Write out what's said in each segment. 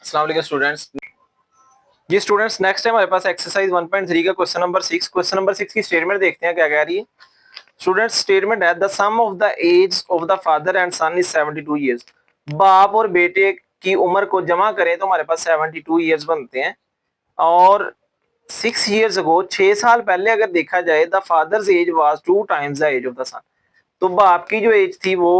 अस्सलाम वालेकुम स्टूडेंट्स। ये स्टूडेंट्स नेक्स्ट है हमारे पास एक्सरसाइज 1.3 का क्वेश्चन नंबर 6। क्वेश्चन नंबर 6 की स्टेटमेंट देखते हैं क्या कह रही है। स्टूडेंट्स स्टेटमेंट है the sum of the age of the father and son is 72 years. बाप और बेटे की उम्र को जमा करें तो हमारे पास 72 ईयर्स बनते हैं। और 6 ईयर्स अगो 6 साल पहले अगर देखा जाए the father's age was 2 times the age of the son. तो बाप की जो एज थी वो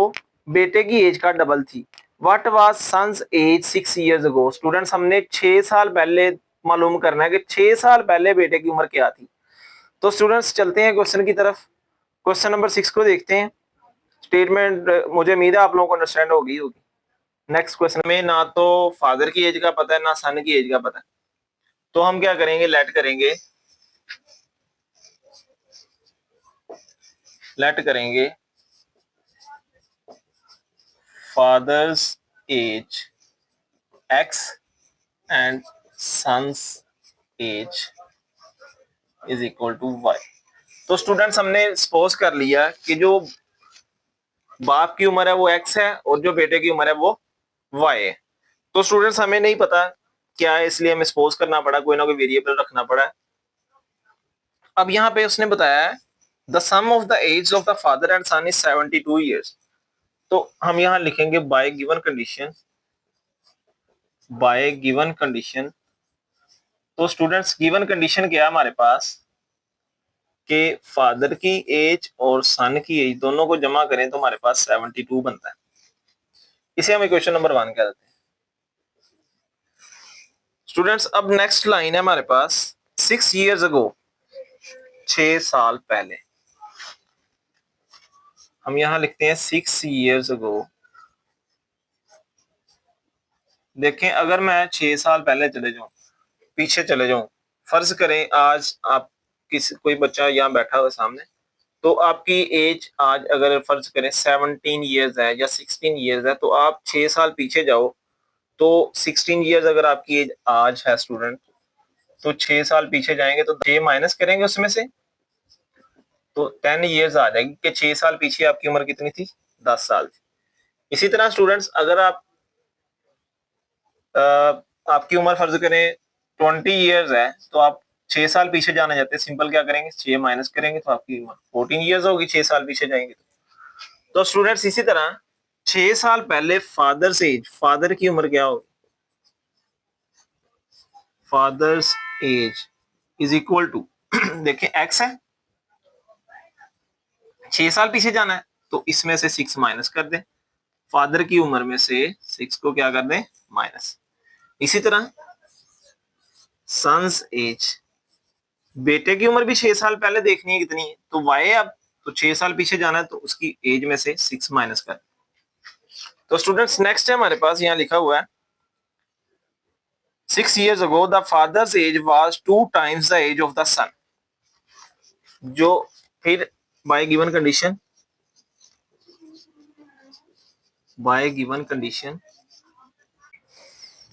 बेटे की एज का डबल थी। What was son's age 6 years ago. Students हमने 6 साल पहले मालूम करना है कि 6 साल पहले बेटे की उम्र क्या थी। तो स्टूडेंट्स चलते हैं क्वेश्चन की तरफ। क्वेश्चन नंबर 6 को देखते हैं। स्टेटमेंट मुझे उम्मीद है आप लोगों को अंडरस्टैंड होगी। नेक्स्ट क्वेश्चन में ना तो फादर की एज का पता है ना सन की एज का पता है, तो हम क्या करेंगे, लेट करेंगे father's age x and son's age is equal to y। तो स्टूडेंट्स हमने सपोज कर लिया कि जो बाप की उम्र है वो x है और जो बेटे की उम्र है वो y है। तो स्टूडेंट्स हमें नहीं पता क्या है, इसलिए हमें सपोज करना पड़ा, कोई ना कोई वेरिएबल रखना पड़ा। अब यहाँ पे उसने बताया है the sum of the age of the father and son is 72 years. तो हम यहाँ लिखेंगे बाय गिवन कंडीशन। तो स्टूडेंट्स गिवन कंडीशन क्या है हमारे पास कि फादर की एज और सन की एज दोनों को जमा करें तो हमारे पास 72 बनता है। इसे हम इक्वेशन नंबर 1 कह देते हैं। स्टूडेंट्स अब नेक्स्ट लाइन है हमारे पास 6 ईयर्स अगो, 6 साल पहले। हम यहां लिखते हैं 6 ईयर्स अगो। देखें अगर मैं 6 साल पहले पीछे चले जाऊं, फर्ज करें आज आप कोई बच्चा यहाँ बैठा हुआ सामने, तो आपकी एज आज अगर फर्ज करें 17 ईयर्स है या 16 ईयर्स है, तो आप 6 साल पीछे जाओ तो 16 ईयर्स अगर आपकी एज आज है स्टूडेंट, तो 6 साल पीछे जाएंगे तो 6 माइनस करेंगे उसमें से तो 10 ईयर्स आ जाएगी कि 6 साल पीछे आपकी उम्र कितनी थी, 10 साल थी। इसी तरह स्टूडेंट्स अगर आपकी उम्र फर्ज करें 20 ईयर्स है, तो आप 6 साल पीछे जाना चाहते हैं, सिंपल क्या करेंगे, 6 माइनस करेंगे तो आपकी उम्र 14 ईयर्स होगी, 6 साल पीछे जाएंगे तो स्टूडेंट्स इसी तरह 6 साल पहले फादर की उम्र क्या होगी, father's age is equal to देखिए x है, 6 साल पीछे जाना है तो इसमें से 6 माइनस कर दें, फादर की उम्र में से 6 को क्या कर दें, माइनस। इसी तरह सन्स एज, बेटे की उम्र भी 6 साल पहले देखनी है कितनी है, तो y है अब, तो 6 साल पीछे जाना है तो उसकी एज में से 6 माइनस कर। तो स्टूडेंट्स नेक्स्ट है हमारे पास यहाँ लिखा हुआ है 6 years ago the father's age was 2 times the age of the son। जो फिर bye given condition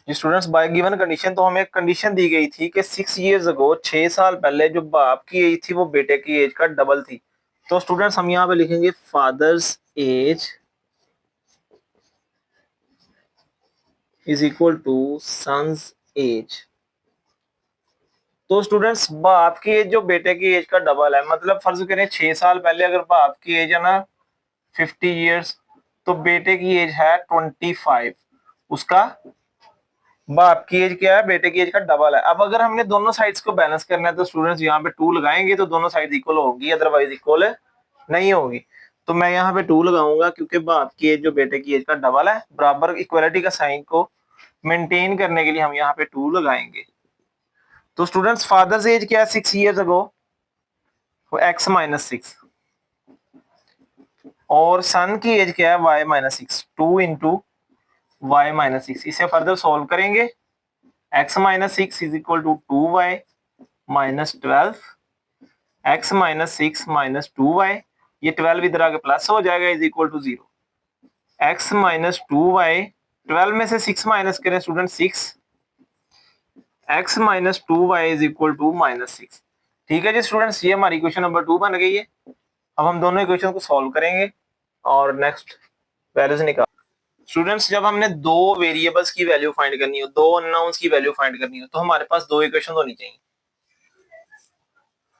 students bye given condition, तो हमें एक कंडीशन दी गई थी कि 6 years ago 6 साल पहले जो बाप की एज थी वो बेटे की एज का डबल थी। तो स्टूडेंट्स हम यहाँ पे लिखेंगे father's age is equal to son's age. तो स्टूडेंट्स बाप की एज जो बेटे की एज का डबल है, मतलब फर्ज करें 6 साल पहले अगर बाप की एज है ना 50 ईयर्स, तो बेटे की एज है 25। उसका बाप की एज क्या है, बेटे की एज का डबल है। अब अगर हमने दोनों साइड्स को बैलेंस करना है तो स्टूडेंट्स यहाँ पे 2 लगाएंगे तो दोनों साइड इक्वल होगी, अदरवाइज इक्वल नहीं होगी। तो मैं यहाँ पे 2 लगाऊंगा क्योंकि बाप की एज जो बेटे की एज का डबल है, बराबर इक्वलिटी का साइन को मेंटेन करने के लिए हम यहाँ पे 2 लगाएंगे। तो स्टूडेंट्स फादर्स एज क्या है 6 ईयर्स अगो, वो x माइनस 6, और सन की एज क्या है y minus 6, 2 into y minus 6। इसे फर्दर सॉल्व करेंगे, x minus 6 is equal to 2y minus 12, x minus 6 minus 2y, ये 12 इधर आके प्लस हो जाएगा, is equal to 0। x minus 2y, 12 में से 6 माइनस करें student 6, x minus 2y is equal to minus 6। ठीक है जी स्टूडेंट्स, ये हमारी इक्वेशन नंबर 2 बन गई है। अब हम दोनों इक्वेशन को सॉल्व करेंगे और नेक्स्ट वैल्यूज निकाल। स्टूडेंट्स जब हमने दो वेरिएबल्स की वैल्यू फाइंड करनी हो, दो अननोन्स की वैल्यू फाइंड करनी हो, तो हमारे पास दो इक्वेशन होनी चाहिए,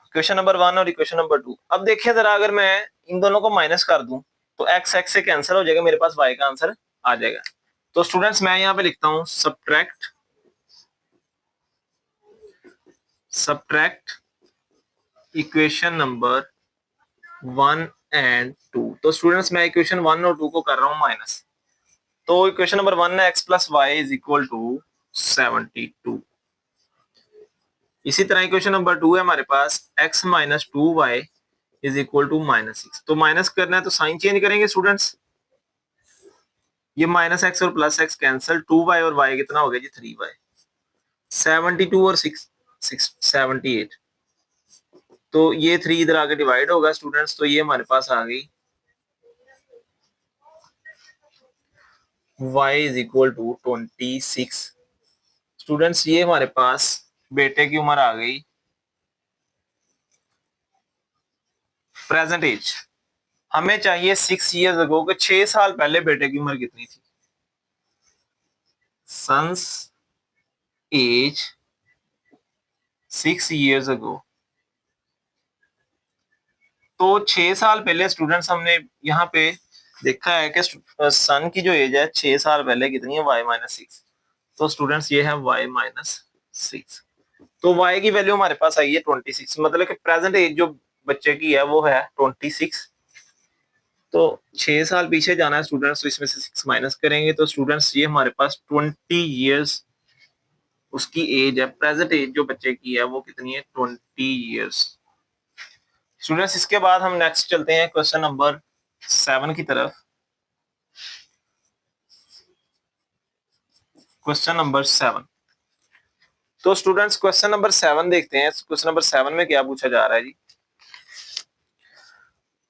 इक्वेशन नंबर 1 और इक्वेशन नंबर 2। अब देखिए जरा, अगर मैं इन दोनों को माइनस कर दूं तो x x से कैंसिल हो जाएगा, मेरे पास y का आंसर आ जाएगा। तो स्टूडेंट्स मैं यहाँ पे लिखता हूं सब्ट्रैक्ट इक्वेशन नंबर 1 एंड 2। तो स्टूडेंट्स मैं इक्वेशन 1 और 2 को कर रहा हूं माइनस। तो इक्वेशन नंबर 1 है x plus y is equal to 72। इसी तरह इक्वेशन नंबर 2 है हमारे पास x minus 2y is equal to -6। तो माइनस करना है तो साइन चेंज करेंगे स्टूडेंट्स, ये माइनस एक्स और प्लस एक्स कैंसिल, 2y और y कितना हो गया जी 3y। 72 और 6 78। तो ये 3 इधर आगे डिवाइड होगा स्टूडेंट्स, तो ये हमारे पास आ गई y is equal to 26। Students ये हमारे पास बेटे की उम्र आ गई, प्रेजेंट एज हमें चाहिए 6 ईयर्स अगो के 6 साल पहले बेटे की उम्र कितनी थी। Son's age 6 years ago। तो 6 साल पहले स्टूडेंट्स हमने यहाँ पे देखा है कि सन की जो एज है 6 साल पहले कितनी है, y-6। तो स्टूडेंट्स ये है y-6। तो y की वैल्यू हमारे पास आई है 26, मतलब कि प्रेजेंट एज जो बच्चे की है वो है 26। तो 6 साल पीछे जाना है स्टूडेंट्स, तो इसमें से 6 माइनस करेंगे तो स्टूडेंट्स ये हमारे पास 20 years उसकी एज है। प्रेजेंट एज जो बच्चे की है वो कितनी है, 20 years। स्टूडेंट्स इसके बाद हम नेक्स्ट चलते हैं क्वेश्चन नंबर 7 की तरफ। Question number 7। तो स्टूडेंट्स क्वेश्चन नंबर 7 देखते हैं, क्वेश्चन नंबर 7 में क्या पूछा जा रहा है जी।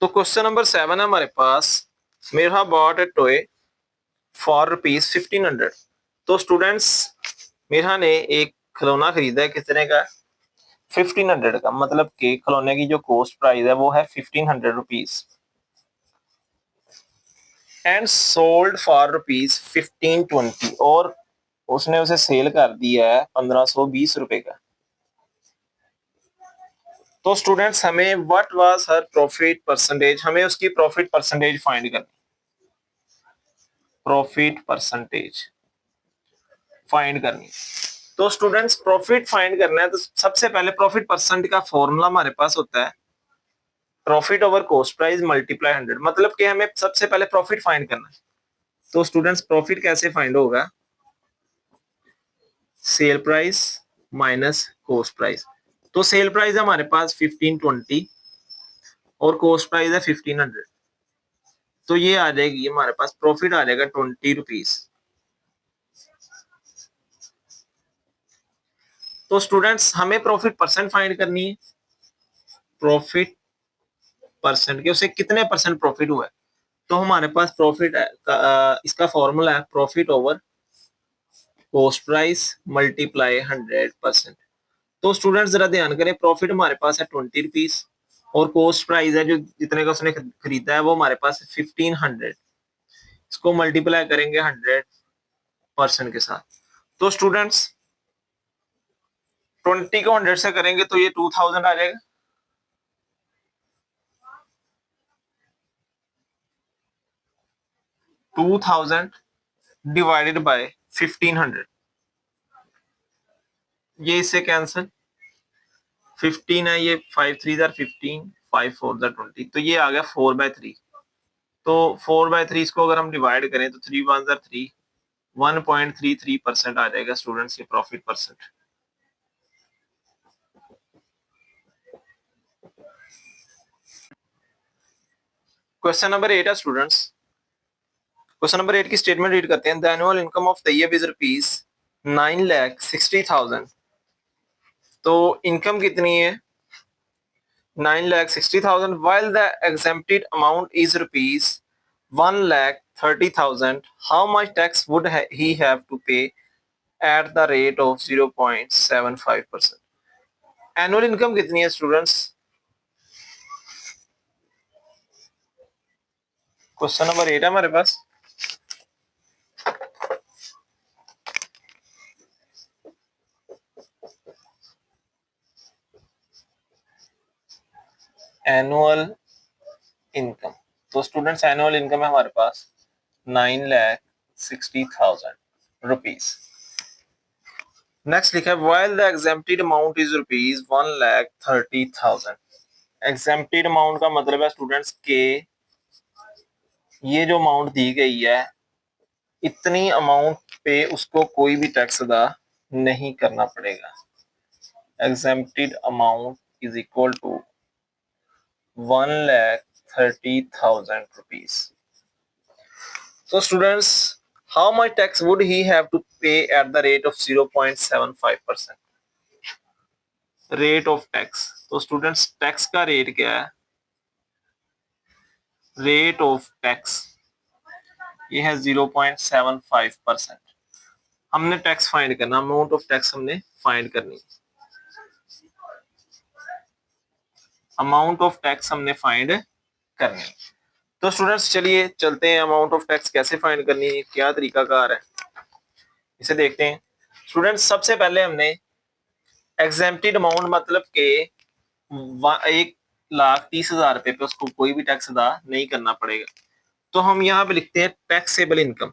तो क्वेश्चन नंबर 7 है हमारे पास, मेरा bot A toy for rupees 1500। तो स्टूडेंट्स मेरा ने एक खिलौना खरीदा है, कितने का, 1500 का, मतलब कि खिलौने की जो कॉस्ट प्राइस है वो है 1500 rupees, and sold for rupees 1520। और उसने उसे सेल कर दिया है 1520 रुपए का। तो स्टूडेंट्स हमें what was her profit percentage, हमें उसकी प्रॉफिट परसेंटेज फाइंड करनी, प्रॉफिट परसेंटेज फाइंड करनी। तो स्टूडेंट्स प्रॉफिट फाइंड करना है तो सबसे पहले प्रॉफिट परसेंट का फॉर्मूला हमारे पास होता है profit over cost price multiply 100, मतलब कि हमें सबसे पहले प्रॉफिट फाइंड करना है। तो स्टूडेंट्स प्रॉफिट कैसे फाइंड होगा, sale price minus cost price. तो सेल प्राइस है हमारे पास 1520 और कॉस्ट प्राइस है 1500। तो ये आ जाएगी हमारे पास प्रॉफिट आ जाएगा 20 रुपीज। तो स्टूडेंट्स हमें प्रॉफिट परसेंट फाइंड करनी है, प्रॉफिट परसेंट के उसे कितने परसेंट प्रॉफिट हुआ है। तो हमारे पास प्रॉफिट इसका फॉर्मूला है profit over cost price multiply 100%। तो स्टूडेंट्स जरा ध्यान करें, प्रॉफिट हमारे पास है 20 रुपीज और कॉस्ट प्राइस है जो जितने का उसने खरीदा है वो हमारे पास है 1500। इसको मल्टीप्लाई करेंगे 100% के साथ। तो स्टूडेंट्स 20 को 100 से करेंगे तो ये 2000 आ जाएगा। टू थाउजेंड डिवाइडेड बाय 1500, ये इससे कैंसिल, 15 है, ये 5 3 15, 5 4 20, तो ये आ गया 4/3। तो 4/3 इसको अगर हम डिवाइड करें तो 3 1 3, 1.33% आ जाएगा स्टूडेंट्स ये प्रॉफिट परसेंट। क्वेश्चन नंबर 8 है स्टूडेंट्स, क्वेश्चन नंबर 8 की स्टेटमेंट रीड करते हैं। The annual income of the year is rupees 9,60,000। तो इनकम कितनी है, 9,60,000, while the exempted amount is rupees 1,30,000. How much tax would he have to pay at the rate of 0.75%? Annual income कितनी है students, question number 8 है हमारे पास। Annual income. तो students annual income है हमारे पास 9,60,000 रुपीज। नेक्स्ट लिखा है while the exempted amount is rupees 1,30,000। Exempted amount का मतलब है स्टूडेंट्स के ये जो अमाउंट दी गई है इतनी अमाउंट पे उसको कोई भी टैक्स अदा नहीं करना पड़ेगा। Exempted amount is equal to 1,30,000 rupees. So students, how much tax would he have to pay at the rate of 0.75%? Rate of tax. तो students tax का rate क्या है? Rate of tax ये है 0.75%। हमने टैक्स फाइंड करना, amount of tax हमने find करनी, अमाउंट ऑफ टैक्स हमने फाइंड करनी। तो स्टूडेंट्स चलिए चलते हैं, अमाउंट ऑफ टैक्स कैसे फाइंड करनी है, क्या तरीकाकार है इसे देखते हैं। स्टूडेंट्स सबसे पहले हमने एग्जेम्प्टेड अमाउंट मतलब के 1,30,000 रुपए पे उसको कोई भी टैक्स अदा नहीं करना पड़ेगा। तो हम यहाँ पे लिखते हैं टैक्सेबल इनकम।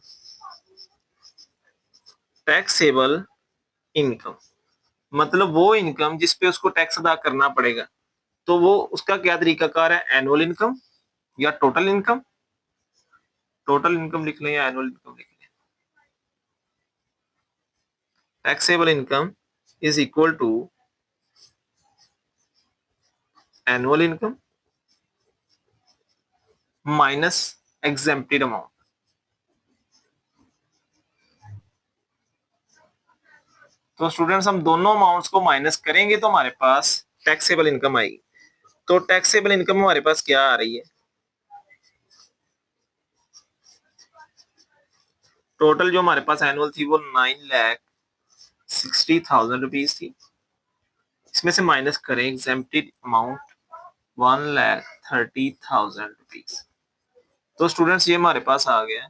टैक्सेबल इनकम मतलब वो इनकम जिसपे उसको टैक्स अदा करना पड़ेगा। तो वो उसका क्या तरीकाकार है, एनुअल इनकम या टोटल इनकम। टोटल इनकम लिख लें या एनुअल इनकम लिख लें। Taxable income is equal to annual income minus exempted amount. तो स्टूडेंट्स हम दोनों अमाउंट्स को माइनस करेंगे तो हमारे पास टैक्सेबल इनकम आएगी। तो टैक्सेबल इनकम हमारे पास क्या आ रही है, टोटल जो हमारे पास एनुअल थी वो 9,60,000 रुपीज थी। इसमें से माइनस करें एग्जेम्प्टेड अमाउंट 1,30,000 रुपीज। तो स्टूडेंट्स ये हमारे पास आ गया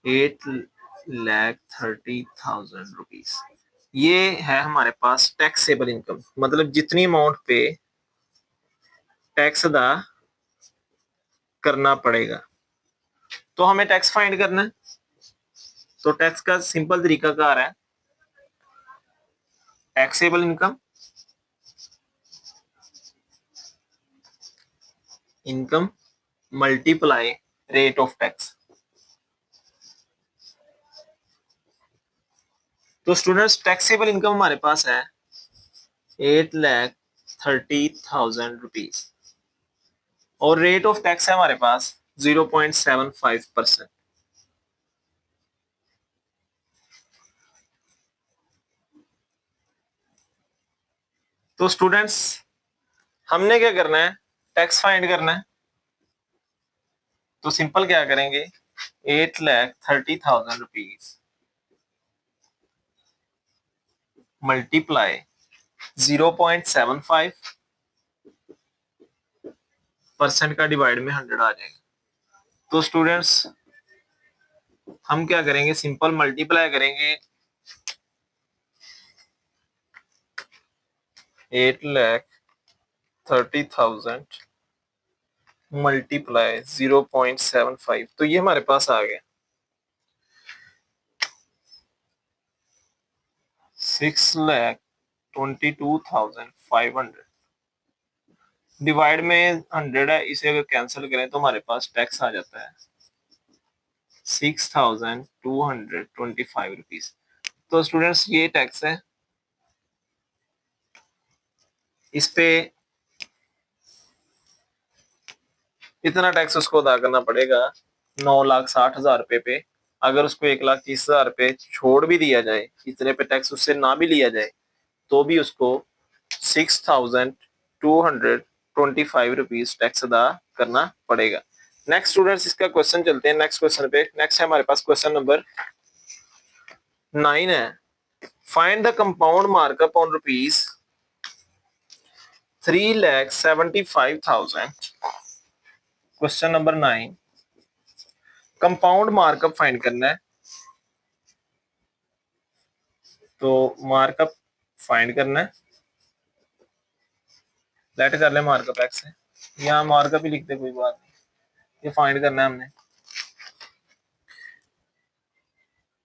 8,30,000 रुपीज। ये है हमारे पास टैक्सेबल इनकम मतलब जितनी अमाउंट पे टैक्स अदा करना पड़ेगा। तो हमें टैक्स फाइंड करना है। तो टैक्स का सिंपल तरीका कार है taxable income income multiply rate of tax. तो स्टूडेंट्स टैक्सेबल इनकम हमारे पास है 8,30,000 रुपीज और रेट ऑफ टैक्स है हमारे पास 0.75%। तो स्टूडेंट्स हमने क्या करना है, टैक्स फाइंड करना है। तो सिंपल क्या करेंगे 8,30,000 रुपीज मल्टीप्लाई 0.75% का डिवाइड में 100 आ जाएगा। तो स्टूडेंट्स हम क्या करेंगे, सिंपल मल्टीप्लाई करेंगे 8,30,000 मल्टीप्लाई 0.75। तो ये हमारे पास आ गया 6,22,500 डिवाइड में 100 है, इसे अगर कैंसिल करें तो हमारे पास टैक्स आ जाता है 6,225 रुपीज। तो स्टूडेंट्स ये टैक्स है, इस पे इतना टैक्स उसको अदा करना पड़ेगा 9,60,000 रुपए पे। अगर उसको 1,30,000 रुपए छोड़ भी दिया जाए, इतने पे टैक्स उससे ना भी लिया जाए, तो भी उसको 6,225 रुपीज टैक्स अदा करना पड़ेगा। नेक्स्ट स्टूडेंट्स इसका क्वेश्चन चलते हैं नेक्स्ट क्वेश्चन पे। नेक्स्ट है हमारे पास क्वेश्चन नंबर 9 है, find the compound markup on rupees 3,75,000। Question number 9 compound markup find करना है। तो मार्कअप फाइंड करना है, लेट कर ले मार्कअप एक्स है, यहाँ मार्कअप ही लिखते, कोई बात नहीं, ये फाइंड करना है हमने।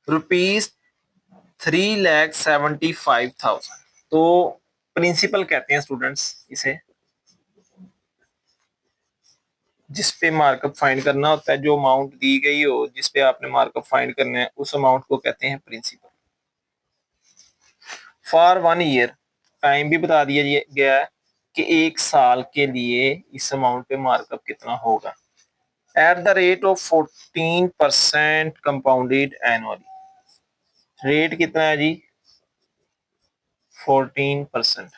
₹3,75,000, तो प्रिंसिपल कहते हैं स्टूडेंट्स इसे, जिसपे मार्कअप फाइंड करना होता है, जो अमाउंट दी गई हो जिसपे आपने मार्कअप फाइंड करना है, उस अमाउंट को कहते हैं प्रिंसिपल। फॉर 1 ईयर, टाइम भी बता दिया गया है कि 1 साल के लिए इस अमाउंट पे मार्कअप कितना होगा। At the rate of 14% compounded annually, rate कितना है जी 14%।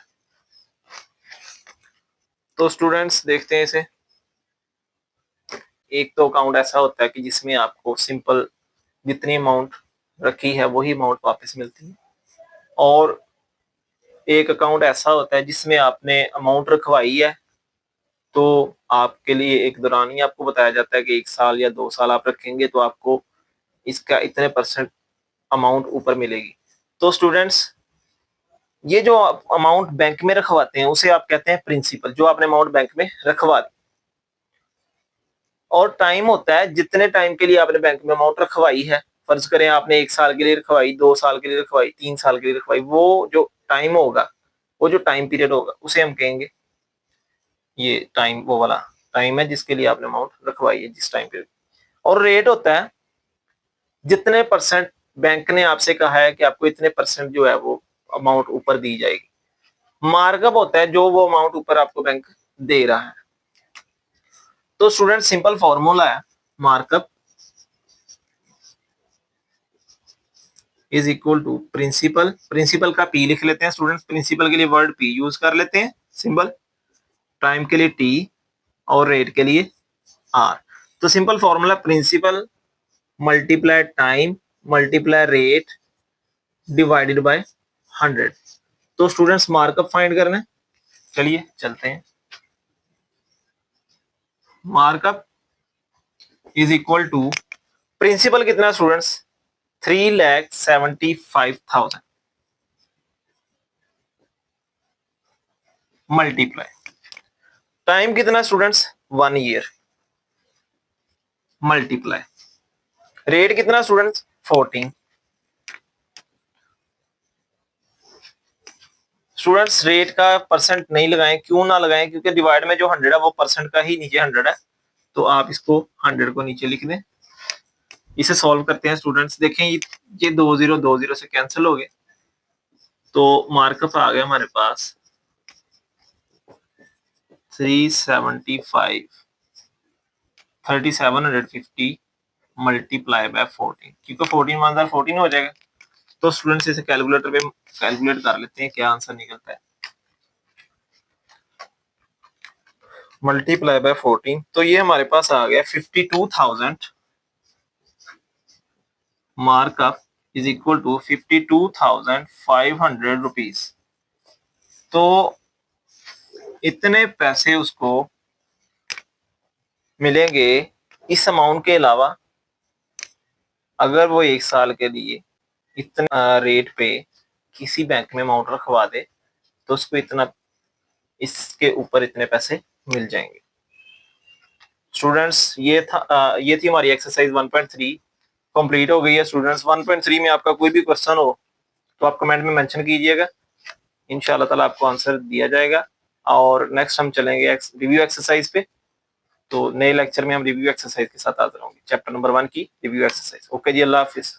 तो स्टूडेंट्स देखते हैं इसे। एक तो अकाउंट ऐसा होता है कि जिसमें आपको सिंपल जितनी अमाउंट रखी है वही अमाउंट वापस मिलती है, और एक अकाउंट ऐसा होता है जिसमें आपने अमाउंट रखवाई है, तो आपके लिए एक दौरानिया आपको बताया जाता है कि 1 साल या 2 साल आप रखेंगे तो आपको इसका इतने % अमाउंट ऊपर मिलेगी। तो स्टूडेंट्स ये जो अमाउंट बैंक में रखवाते हैं उसे आप कहते हैं प्रिंसिपल, जो आपने अमाउंट बैंक में रखवा दी। और टाइम होता है जितने टाइम के लिए आपने बैंक में अमाउंट रखवाई है, फर्ज करें आपने 1 साल के लिए रखवाई, 2 साल के लिए रखवाई, 3 साल के लिए रखवाई, वो जो टाइम होगा, वो जो टाइम पीरियड होगा उसे हम कहेंगे, ये टाइम वो वाला टाइम है जिसके लिए आपने अमाउंट रखवाई है, जिस टाइम पीरियड। और रेट होता है जितने % बैंक ने आपसे कहा है कि आपको इतने % जो है वो अमाउंट ऊपर दी जाएगी। मार्कअप होता है जो वो अमाउंट ऊपर आपको बैंक दे रहा है। तो स्टूडेंट सिंपल फॉर्मूला है, markup is equal to principal, principal का पी लिख लेते हैं स्टूडेंट्स, प्रिंसिपल के लिए वर्ड पी यूज कर लेते हैं सिंबल, टाइम के लिए टी और रेट के लिए आर। तो simple formula principal multiply time multiply rate divided by 100। तो स्टूडेंट्स मार्कअप फाइंड करना है, चलिए चलते हैं। Markup is equal to principal कितना स्टूडेंट्स 3,75,000 मल्टीप्लाई टाइम कितना स्टूडेंट्स 1 ईयर मल्टीप्लाई रेट कितना स्टूडेंट्स 14। स्टूडेंट्स रेट का % नहीं लगाएं, क्यों ना लगाएं, क्योंकि डिवाइड में जो 100 है वो % का ही नीचे 100 है, तो आप इसको 100 को नीचे लिख दें। इसे सॉल्व करते हैं स्टूडेंट्स, देखें ये 2 0 से कैंसिल हो गए, तो मार्कअप आ गया हमारे पास 3750 मल्टीप्लाई बाय 14, क्योंकि 14 × 14 हो जाएगा। तो स्टूडेंट्स इसे कैलकुलेटर पे कैलकुलेट कर लेते हैं क्या आंसर निकलता है। मल्टीप्लाई बाय 14, तो ये हमारे पास आ गया 52,000, markup is equal to 52,500 rupees. तो इतने पैसे उसको मिलेंगे इस अमाउंट के अलावा, अगर वो 1 साल के लिए इतने रेट पे किसी बैंक में अमाउंट रखवा दे, तो उसको इतना, इसके ऊपर इतने पैसे मिल जाएंगे। स्टूडेंट्स ये थी हमारी एक्सरसाइज 1.3 कंप्लीट हो गई है। स्टूडेंट्स 1.3 में आपका कोई भी क्वेश्चन हो तो आप कमेंट में मेंशन कीजिएगा, इंशाल्लाह ताला आपको आंसर दिया जाएगा। और नेक्स्ट हम चलेंगे रिव्यू एक्सरसाइज पे, तो नए लेक्चर में हम रिव्यू एक्सरसाइज के साथ हाजिर होंगे, चैप्टर नंबर 1 की रिव्यू एक्सरसाइज। ओके जी, अल्लाह हाफिज।